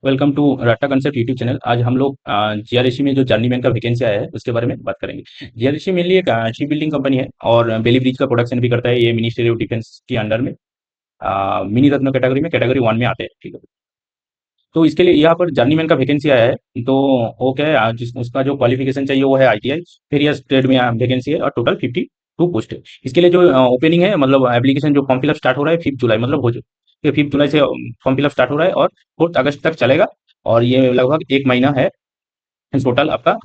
Welcome to राटा concept YouTube channel. आज हम लोग जीआरएसी में जो जर्नीमैन का वैकेंसी आया है उसके बारे में बात करेंगे। जीआरएसी मेनली एक शिप बिल्डिंग कंपनी है और बेली ब्रिज का प्रोडक्शन भी करता है। ये मिनिस्ट्री ऑफ डिफेंस के अंडर में मिनी रत्न कैटेगरी में कैटेगरी 1 में आते हैं। ठीक है, तो इसके लिए यहाँ पर जर्नीमैन का वैकेंसी आया है। तो वो क्या है, उसका जो क्वालिफिकेशन चाहिए वो है आईटीआई। फिर यह ट्रेड में वैकेंसी है और टोटल 52 पोस्ट है। इसके लिए जो ओपनिंग है, मतलब एप्लीकेशन जो फॉर्म फिलअप स्टार्ट हो रहा है 5 जुलाई, मतलब हो चुका 5 जुलाई से फॉर्म फिलअप स्टार्ट हो रहा है और 4 अगस्त तक चलेगा। और ये लगभग 1 महीना है टोटल आपका।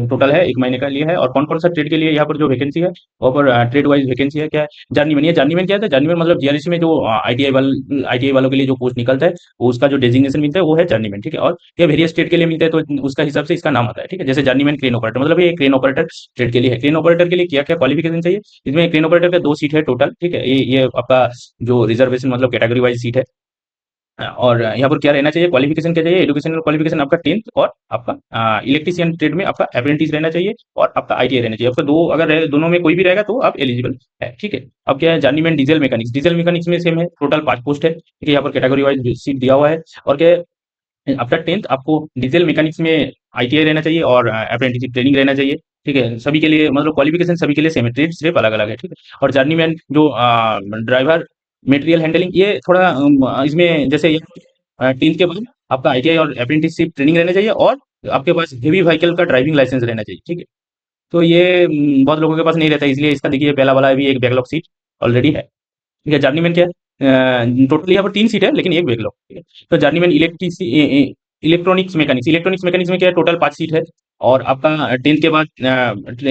टोटल है 1 महीने का लिए है। और कौन कौन सा ट्रेड के लिए यहाँ पर जो वैकेंसी है, वहाँ पर ट्रेड वाइज वैकेंसी है। क्या है जर्नीमैन? ये जर्नीमैन क्या है? जर्नीमैन मतलब जीआरएसी में जो आईटीआई वालों के लिए जो पोस्ट निकलता है, वो उसका जो डेजिग्नेशन मिलता है वो है जर्नीमैन। ठीक है, और ये वेरियस स्टेट के लिए मिलता है तो उसका हिसाब से इसका नाम आता है। ठीक है, जैसे जर्नीमैन क्रेन ऑपरेटर, मतलब ये क्रेन ऑपरेटर ट्रेड के लिए है। क्रेन ऑपरेटर के लिए क्या क्या क्वालिफिकेशन चाहिए? इसमें क्रेन ऑपरेटर का 2 सीट है टोटल। ठीक है, ये आपका जो रिजर्वेशन मतलब कैटेगरी वाइज सीट है। और यहाँ पर क्या रहना चाहिए, क्वालिफिकेशन क्या चाहिए? एजुकेशनल क्वालिफिकेशन आपका 10th, और आपका इलेक्ट्रिशियन ट्रेड में आपका अप्रेंटिस रहना चाहिए और आपका आईटीआई रहना चाहिए। आपका दो अगर दोनों में कोई भी रहेगा तो आप एलिजिबल है। ठीक है, अब क्या है, जर्नीमैन डीजल मैकेनिक्स। डीजल मैकेनिक्स में सेम है, टोटल 5 पोस्ट है। ठीक है, यहाँ पर कैटेगरी वाइज सीट दिया हुआ है। और क्या है, आफ्टर 10th आपको डीजल मैकेनिक्स में आईटीआई रहना चाहिए और अप्रेंटिस ट्रेनिंग रहना चाहिए। ठीक है, सभी के लिए मतलब क्वालिफिकेशन सभी के लिए सेम है, ट्रेड सिर्फ अलग अलग है। ठीक है, और जर्नीमैन जो ड्राइवर मटेरियल हैंडलिंग, ये थोड़ा इसमें जैसे 10th के बाद आपका आईटीआई और अप्रेंटिसशिप ट्रेनिंग रहना चाहिए और आपके पास हेवी व्हीकल का ड्राइविंग लाइसेंस रहना चाहिए। ठीक है, तो ये बहुत लोगों के पास नहीं रहता है, इसलिए इसका देखिए पहला वाला भी एक बैकलॉग सीट ऑलरेडी है। ठीक है, जर्नीमैन क्या है, टोटल यहाँ पर 3 सीट है लेकिन एक बैकलॉग। ठीक है, तो जर्नीमैन इलेक्ट्रॉनिक्स मैकेनिक्स में क्या है, टोटल 5 सीट है। और आपका 10th के बाद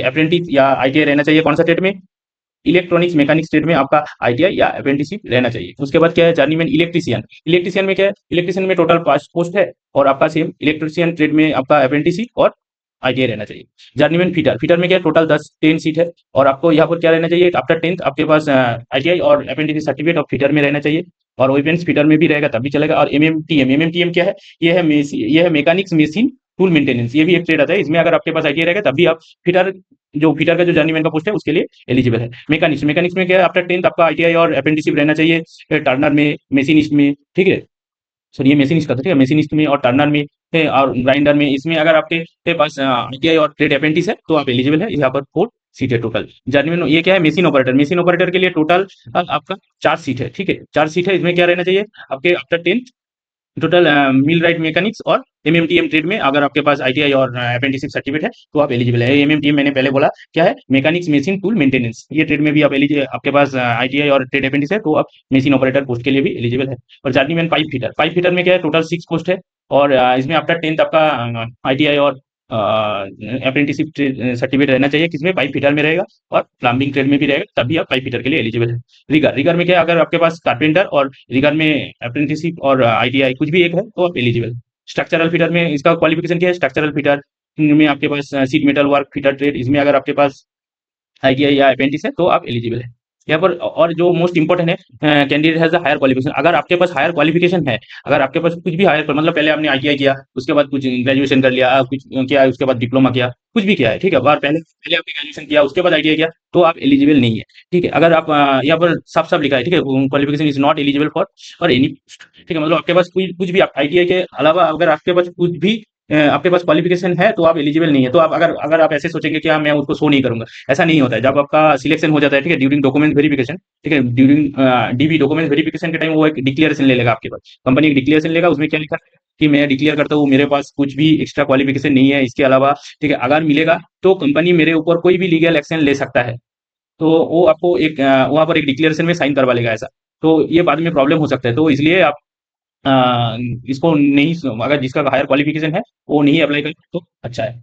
अप्रेंटिस या आईटीआई रहना चाहिए। कौन सा ट्रेड में? इलेक्ट्रॉनिक्स मैकेनिक्स ट्रेड में आपका आईटीआई या अप्रेंटिसशिप रहना चाहिए। उसके बाद क्या है, जर्नीमैन इलेक्ट्रिशियन। इलेक्ट्रिशियन में क्या है, इलेक्ट्रिशियन में टोटल 5 पोस्ट है और आपका सेम इलेक्ट्रिशियन ट्रेड में आपका अप्रेंटिसशिप और आईटीआई रहना चाहिए। जर्नीमैन फीटर। फीटर में क्या है, टोटल 10 सीट है और आपको यहाँ पर क्या रहना चाहिए, आफ्टर 10th आपके पास आईटीआई और अप्रेंटिस सर्टिफिकेट ऑफ फीटर में रहना चाहिए। और वेपन्स फीटर में भी रहेगा तब भी चलेगा। और एमएमटीएम क्या है? ये है मैकेनिक्स मशीन टूल मेंटेनेंस। ये भी एक ट्रेड आता है, इसमें अगर आपके पास आईटीआई रहेगा तब भी आप फीटर, जो फीटर का जो जर्नीमैन का पोस्ट है उसके लिए एलिजिबल है। मैकेनिक्स मैकेनिक्स में क्या है, आफ्टर 10th आपका आईटीआई और अप्रेंटिसशिप रहना चाहिए टर्नर में, मशीनिस्ट में। ठीक है, सर ये मशीनिस्ट का था। ठीक है, मशीनिस्ट में और टर्नर में है और ग्राइंडर में। इसमें अगर आपके के पास आईटीआई और ट्रेड अप्रेंटिस है तो आप एलिजिबल है। यहाँ पर 4 सीट है टोटल। जर्नीमैन ये क्या है, मशीन ऑपरेटर। मशीन ऑपरेटर के लिए टोटल आपका 4 सीट है। ठीक है, 4 सीट है। इसमें क्या रहना चाहिए आपके आफ्टर 10th, टोटल मिल राइट मैकेनिक्स और एमएमटीएम ट्रेड में अगर आपके पास आईटीआई और अप्रेंटिसशिप सर्टिफिकेट है तो आप एलिजिबल है। एमएमटीएम मैंने पहले बोला क्या है, मैकेनिक्स मशीन टूल मेंटेनेंस। ये ट्रेड में भी आप एलिजिबल, आपके पास आईटीआई और ट्रेड अप्रेंटिस है तो आप मशीन ऑपरेटर पोस्ट के लिए भी एलिजिबल है। और जर्नीमैन पाइप फिटर में क्या है, टोटल 6 पोस्ट है। और इसमें आफ्टर 10th आपका आईटीआई और अप्रेंटिसशिप सर्टिफिकेट रहना चाहिए, किसमें? पाइप फिटर में रहेगा और प्लम्बिंग ट्रेड में भी रहेगा, तभी आप पाइप फिटर के लिए एलिजिबल है। रिगर। रिगर में क्या है, अगर आपके पास कारपेंटर और रिगर में अप्रेंटिसशिप और आईटीआई कुछ भी एक है तो आप एलिजिबल। स्ट्रक्चरल फिटर में इसका क्वालिफिकेशन क्या है, स्ट्रक्चरल फिटर में आपके पास sheet metal work fitter trade, इसमें अगर आपके पास आईटीआई या अप्रेंटिस है तो आप एलिजिबल है। यहाँ पर और जो मोस्ट इंपॉर्टेंट है, कैंडिडेट हैज हायर क्वालिफिकेशन। अगर आपके पास हायर क्वालिफिकेशन है, अगर आपके पास कुछ भी हायर, मतलब पहले आपने आईटीआई किया, उसके बाद कुछ ग्रेजुएशन कर लिया, कुछ किया, उसके बाद डिप्लोमा किया, कुछ भी किया है। ठीक है, और पहले पहले आपने ग्रेजुएशन किया उसके बाद आईटीआई किया तो आप एलिजिबल नहीं है। ठीक है, अगर आप यहाँ पर साफ साफ लिखा है। ठीक है, qualification is not eligible for any. ठीक है, मतलब आपके पास कुछ भी आईटीआई के अलावा अगर आपके पास कुछ भी आपके पास क्वालिफिकेशन है तो आप एलिजिबल नहीं है। तो आप अगर अगर आप ऐसे सोचेंगे कि हाँ मैं उसको शो नहीं करूंगा, ऐसा नहीं होता है। जब आपका सिलेक्शन हो जाता है, ठीक है, ड्यूरिंग डॉक्यूमेंट वेरिफिकेशन, ठीक है, ड्यूरिंग डीबी डॉक्यूमेंट वेरिफिकेशन के टाइम वो एक डिक्लेरेशन ले लेगा आपके पास। कंपनी एक डिक्लेरेशन लेगा, उसमें क्या लिखा है कि मैं डिक्लेयर करता हूँ मेरे पास कुछ भी एक्स्ट्रा क्वालिफिकेशन नहीं है इसके अलावा। ठीक है, अगर मिलेगा तो कंपनी मेरे ऊपर कोई भी लीगल एक्शन ले सकता है। तो वो आपको एक वहां पर एक डिक्लेरेशन में साइन करवा लेगा ऐसा। तो ये बाद में प्रॉब्लम हो सकता है, तो इसलिए आप इसको नहीं, अगर जिसका हायर क्वालिफिकेशन है वो नहीं अप्लाई करे तो अच्छा है।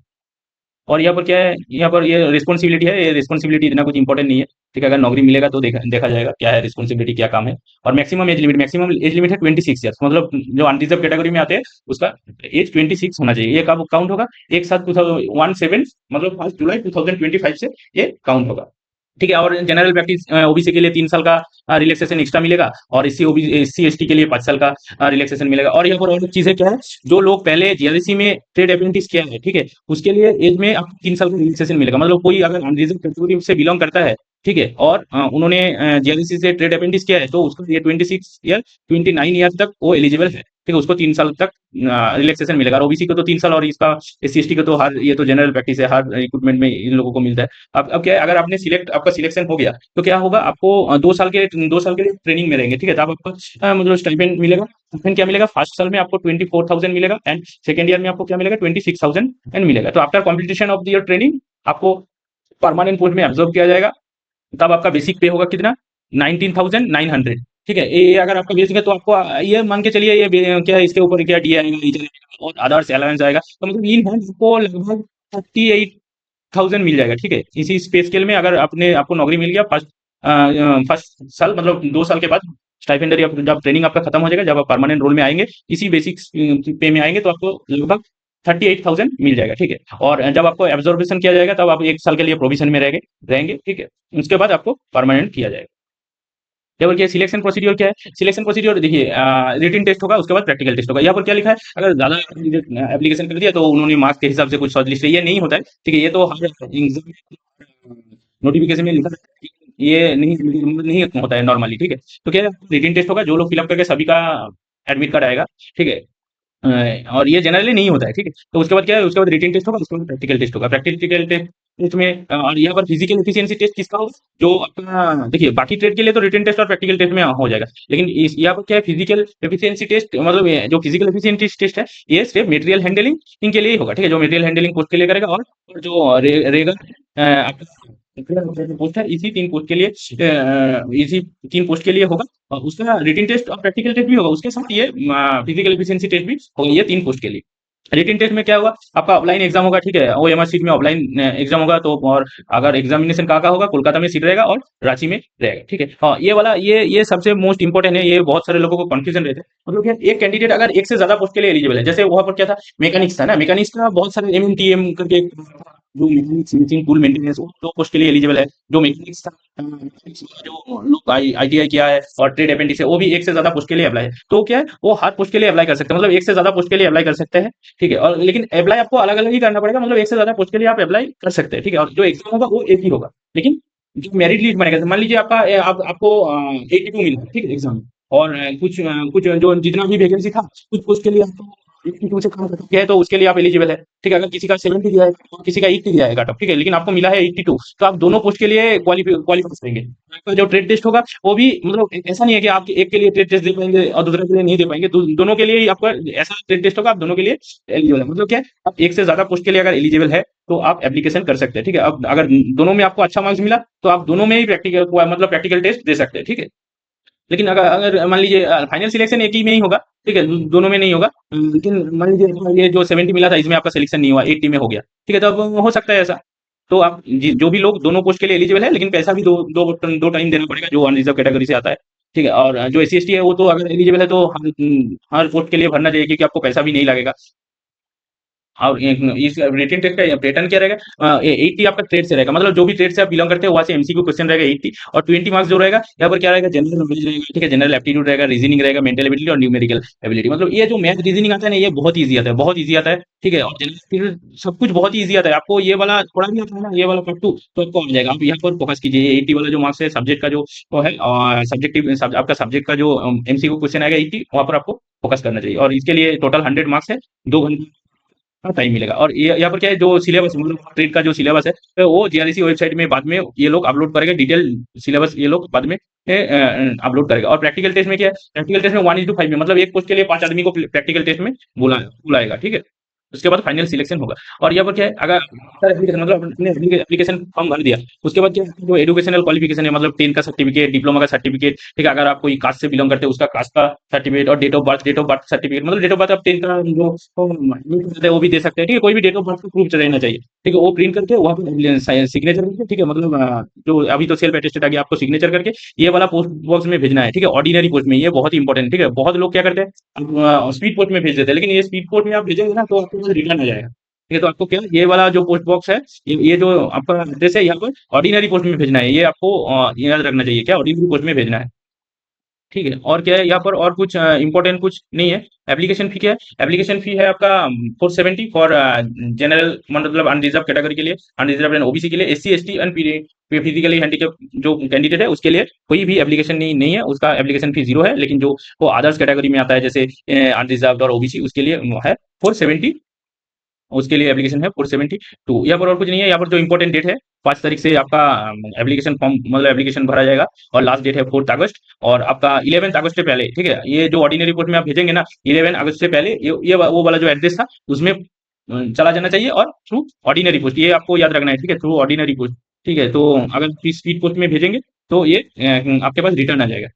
और यहाँ पर क्या है, यहाँ पर ये रिस्पॉन्सिबिलिटी है, ये रिस्पॉन्सिबिलिटी इतना कुछ इंपॉर्टेंट नहीं है। ठीक है, अगर नौकरी मिलेगा तो देखा जाएगा क्या है रिस्पॉन्सिबिलिटी, क्या काम है। और मैक्सिमम एज लिमिट है 26 ईयर्स, मतलब जो अनरिजर्व कैटेगरी में आते हैं उसका एज 26 होना चाहिए। ये कब काउंट होगा? एक साथ 2017, मतलब 1 जुलाई 2025 से ये काउंट होगा। ठीक है, और जनरल प्रैक्टिस ओबीसी के लिए 3 साल का रिलैक्सेशन एक्स्ट्रा मिलेगा और एससी एसटी के लिए 5 साल का रिलैक्सेशन मिलेगा। और यहाँ पर और एक चीज है, क्या है, जो लोग पहले जीआरएसी में ट्रेड अप्रेंटिस किया है, ठीक है, उसके लिए एज में आपको 3 साल का रिलैक्सेशन मिलेगा। मतलब कोई अगर अनरिजर्व कैटेगरी से बिलोंग करता है ठीक है। और उन्होंने जीआरईसी से ट्रेड अप्रेंटिस किया है तो उसको ये 26 ईयर 29 ईयर तक वो एलिजिबल है, ठीक है। उसको 3 साल तक रिलैक्सेशन मिलेगा, और ओबीसी को तो 3 साल, और इसका एससी एसटी को तो हर, ये तो जनरल प्रैक्टिस है, हर रिक्रूटमेंट में इन लोगों को मिलता है। अब क्या है, अगर आपने सिलेक्ट, आपका सिलेक्शन हो गया तो क्या होगा, आपको 2 साल के लिए ट्रेनिंग में रहेंगे, ठीक है। तो आप आपको मतलब स्टाइपेंड मिलेगा। स्टाइपेंड क्या मिलेगा, फर्स्ट साल में आपको 24,000 मिलेगा, एंड सेकंड ईयर में आपको क्या मिलेगा, 26,000 एंड मिलेगा। तो after completion of your training आपको परमानेंट पोस्ट में ऑब्जर्व किया जाएगा। तब आपका बेसिक पे होगा कितना, 19,900, ठीक है। ये अगर आपका बेसिक है तो आपको ये मान के चलिए, ये क्या है, इसके ऊपर क्या डी आएगा, रीजन आएगा और अदर्स अलाउंस आएगा, तो मतलब इन हैंड आपको लगभग 38,000 मिल जाएगा, ठीक है। इसी पे स्केल में अगर आपने, आपको नौकरी मिल गया फर्स्ट फर्स्ट साल, मतलब 2 साल के बाद स्टाइपेंडरी, जब ट्रेनिंग आपका खत्म हो जाएगा, जब आप परमानेंट रोल में आएंगे, इसी बेसिक पे में आएंगे, तो आपको लगभग 38,000 मिल जाएगा, ठीक है। और जब आपको एब्जॉर्बेशन किया जाएगा तब आप 1 साल के लिए प्रोविजन में रहेंगे रहेंगे ठीक है। उसके बाद आपको परमानेंट किया जाएगा। क्या बोल के सिलेक्शन प्रोसीड्योर क्या है, सिलेक्शन प्रोसीड्योर देखिए, रिटन टेस्ट होगा, उसके बाद प्रैक्टिकल टेस्ट होगा। यहाँ पर क्या लिखा है, अगर ज्यादा एप्लीकेशन कर दिया तो उन्होंने मार्क्स के हिसाब से कुछ शॉर्ट लिस्ट है, ये नहीं होता है, ठीक है। ये तो हर एग्जाम नोटिफिकेशन में लिखा है, ये नहीं होता है नॉर्मली, ठीक है। तो क्या है, रिटन टेस्ट होगा, जो लोग फिलअप करके सभी का एडमिट कार्ड आएगा, ठीक है। और ये जनरली नहीं होता है, ठीक है। तो उसके बाद क्या है, उसके बाद रिटन टेस्ट होगा, उसके बाद प्रैक्टिकल टेस्ट होगा। प्रैक्टिकल टेस्ट में और यहाँ पर फिजिकल एफिशिएंसी टेस्ट किसका होगा, जो अपना देखिए, बाकी ट्रेड के लिए तो रिटन टेस्ट और प्रैक्टिकल टेस्ट में हो जाएगा, लेकिन इस यहाँ पर क्या है, फिजिकल एफिशिएंसी टेस्ट, मतलब जो फिजिकल एफिशिएंसी टेस्ट है, ये सिर्फ मटेरियल हैंडलिंग इनके लिए ही होगा, ठीक है। जो मटेरियल हैंडलिंग पोस्ट के लिए करेगा, और जो रेगन पोस्ट है, इसी 3 पोस्ट के लिए होगा, और उसका रिटन टेस्ट और प्रैक्टिकल टेस्ट भी होगा, उसके साथ ये फिजिकल एफिशिएंसी टेस्ट भी होगा, ये 3 पोस्ट के लिए। रिटन टेस्ट में क्या होगा, आपका ऑफलाइन एग्जाम होगा, ठीक है। ओएमआर सीट में ऑफलाइन एग्जाम होगा, तो और अगर एग्जामिनेशन कहाँ का होगा, कोलकाता में सीट रहेगा और रांची में रहेगा, ठीक है। हाँ, ये वाला, ये सबसे मोस्ट इंपॉर्टेंट है, ये बहुत सारे लोगों को कंफ्यूजन रहता है, मतलब क्या, एक कैंडिडेट अगर एक से ज्यादा पोस्ट के लिए एलिजिबल है, जैसे वहां पर क्या था, मैकेनिक्स था ना, मैकेनिक्स का बहुत सारे एमएमटीएम करके जो मैकेनिक्स मेशिन टूल मेंटेनेंस, वो 2 पोस्ट के लिए एलिजिबल है। जो मैकेनिक्स था, mechanics का जो लोग आईटीआई किया है और ट्रेड अप्रेंटिस है, वो भी एक से ज्यादा पोस्ट के लिए अप्लाई है, तो क्या है, वो हर पोस्ट के लिए अप्लाई कर सकते हैं, मतलब एक से ज्यादा पोस्ट के लिए अप्लाई कर सकते हैं, ठीक है। और लेकिन अप्लाई आपको अलग अलग ही करना पड़ेगा, मतलब एक से ज्यादा पोस्ट के लिए आप अप्लाई कर सकते हैं, ठीक है। और जो एग्जाम होगा वो एक ही होगा, लेकिन जो मेरिट लिस्ट बनेगा, मान लीजिए आपका आपको 82 मिला, ठीक है, एग्जाम में, और कुछ जो जितना भी वैकेंसी था, कुछ पोस्ट के लिए आपको 82 से कम कट ऑफ गया है, तो उसके लिए आप एलिजिबल है, ठीक है। अगर किसी का 70 गया है और किसी का 80 गया है कट ऑफ, ठीक है, लेकिन आपको मिला है 82, तो आप दोनों पोस्ट के लिए क्वालिफाई करेंगे। आपका जो ट्रेड टेस्ट होगा वो भी, मतलब ऐसा नहीं है कि आप एक के लिए ट्रेड टेस्ट दे पाएंगे और दूसरे के लिए नहीं दे पाएंगे, दोनों के लिए ही आपका ऐसा ट्रेड टेस्ट होगा, आप दोनों के लिए एलिजिबल है। मतलब क्या है, आप एक से ज्यादा पोस्ट के लिए अगर एलिजिबल है तो आप एप्लीकेशन कर सकते हैं, ठीक है। अब अगर दोनों में आपको अच्छा मार्क्स मिला तो आप दोनों में ही प्रैक्टिकल, मतलब प्रैक्टिकल टेस्ट दे सकते हैं, ठीक है। लेकिन अगर अगर मान लीजिए फाइनल सिलेक्शन एक ही में ही होगा, ठीक है, दोनों में नहीं होगा। लेकिन मान लीजिए आपका ये जो 70 मिला था, इसमें आपका सिलेक्शन नहीं हुआ, 80 में हो गया, ठीक है, तो अब हो सकता है ऐसा। तो आप जो भी लोग दोनों पोस्ट के लिए एलिजिबल है, लेकिन पैसा भी दो टाइम देना पड़ेगा, जो अनरिजर्व कैटेगरी से आता है, ठीक है। और जो एस सी है, वो तो अगर एलिजिबल है तो हर पोस्ट के लिए भरना चाहिए, क्योंकि आपको पैसा भी नहीं लगेगा। और इस रिटन टेस्ट का पैटर्न क्या रहेगा, 80 आपका ट्रेड से रहेगा, मतलब जो भी ट्रेड से आप बिलोंग करते हैं वहां से एमसीक्यू क्वेश्चन रहेगा 80, और 20 मार्क्स जो रहेगा यहाँ पर क्या रहेगा, जनरल नॉलेज रहेगा, ठीक है, जनरल एप्टीट्यूड रहेगा, रीजनिंग रहेगा, मेंटल एबिलिटी और न्यूमेरिकल एबिलिटी। मतलब ये जो मैथ रीजनिंग आता है ना, ये बहुत ईजी आता है, बहुत ईजी आता है, ठीक है। और जनरल एप्टीट्यूड सब कुछ बहुत ईजी आता है, आपको ये वाला थोड़ा भी आता है ना, ये वाला पार्ट 2, तो आपको आ जाएगा। आप यहाँ पर फोकस कीजिए, ये 80 वाला जो मार्क्स है सब्जेक्ट का, जो वो है और सब्जेक्टिव आपका सब्जेक्ट का जो एमसीक्यू क्वेश्चन आएगा 80, वहां पर आपको फोकस करना चाहिए। और इसके लिए टोटल 100 मार्क्स है, 2 घंटे हाँ, टाइम मिलेगा। और ये यहाँ पर क्या है, जो सिलेबस, मतलब ट्रेड का जो सिलेबस है, तो वो जीआरईसी वेबसाइट में बाद में ये लोग अपलोड करेंगे, डिटेल सिलेबस ये लोग बाद में अपलोड करेगा। और प्रैक्टिकल टेस्ट में क्या है, प्रैक्टिकल टेस्ट में 1:5 में, मतलब एक पोस्ट के लिए 5 आदमी को प्रैक्टिकल टेस्ट में बुलाएगा, ठीक है। उसके बाद फाइनल सिलेक्शन होगा। और यहाँ पर क्या है, अगर सर एप्लीकेशन, मतलब आपने एप्लीकेशन फॉर्म भर दिया, उसके बाद क्या है, जो एजुकेशनल क्वालिफिकेशन है, मतलब 10 का सर्टिफिकेट, डिप्लोमा का सर्टिफिकेट, ठीक है। अगर आप कोई कास्ट से बिलोंग करते हैं, उसका कास्ट का सर्टिफिकेट, और डेट ऑफ बर्थ सर्टिफिकेट, मतलब डेट ऑफ बर्थ आप 10 का जो वो भी दे सकते हैं, ठीक है। कोई भी डेट ऑफ बर्थ का प्रूफ रहना चाहिए, ठीक है, वो प्रिंट करके वहाँ पे सिग्नेचर करके, ठीक है, मतलब जो अभी तो सेल्फ अटेस्टेड आ गया, आपको सिग्नेचर करके ये वाला पोस्ट बॉक्स में भेजना है, ठीक है। ऑर्डिनरी पोस्ट में, ये बहुत इंपॉर्टेंट, ठीक है। बहुत लोग क्या करते हैं, स्पीड पोस्ट में भेज देते हैं, लेकिन ये स्पीड पोस्ट में आप भेजेंगे ना तो आपके पास रिटर्न आ जाएगा, ठीक है। तो आपको क्या, ये वाला जो पोस्ट बॉक्स है, ये जो आपका एड्रेस है, यहाँ पर ऑर्डिनरी पोस्ट में भेजना है, ये आपको याद रखना चाहिए, क्या ऑर्डिनरी पोस्ट में भेजना है। ठीक है। और क्या है यहाँ पर, और कुछ इंपॉर्टेंट कुछ नहीं है। एप्लीकेशन फी क्या है? एप्लीकेशन फी है आपका 470 फॉर जनरल, मतलब अनरिजर्व कैटेगरी के लिए, अनरिजर्व एंड ओबीसी के लिए। SC ST and physically handicap जो कैंडिडेट है उसके लिए कोई भी एप्लीकेशन नहीं है, उसका एप्लीकेशन फी जीरो है। लेकिन जो वो अदर्स कैटेगरी में आता है, जैसे अनरिजर्व और ओबीसी, उसके लिए है 470, उसके लिए एप्लीकेशन है 472। यहाँ पर और कुछ नहीं है। यहाँ पर जो इंपॉर्टेंट डेट है, 5 तारीख से आपका एप्लीकेशन फॉर्म, मतलब एप्लीकेशन भरा जाएगा, और लास्ट डेट है 4 अगस्त। और आपका 11 अगस्त से पहले, ठीक है, ये जो ऑर्डिनरी पोस्ट में आप भेजेंगे ना, 11 अगस्त से पहले ये वो वाला जो एड्रेस था उसमें चला जाना चाहिए, और थ्रू ऑर्डिनरी पोस्ट, ये आपको याद रखना है, ठीक है, थ्रू ऑर्डिनरी पोस्ट। ठीक है, तो अगर स्पीड पोस्ट में भेजेंगे तो ये आपके पास रिटर्न आ जाएगा।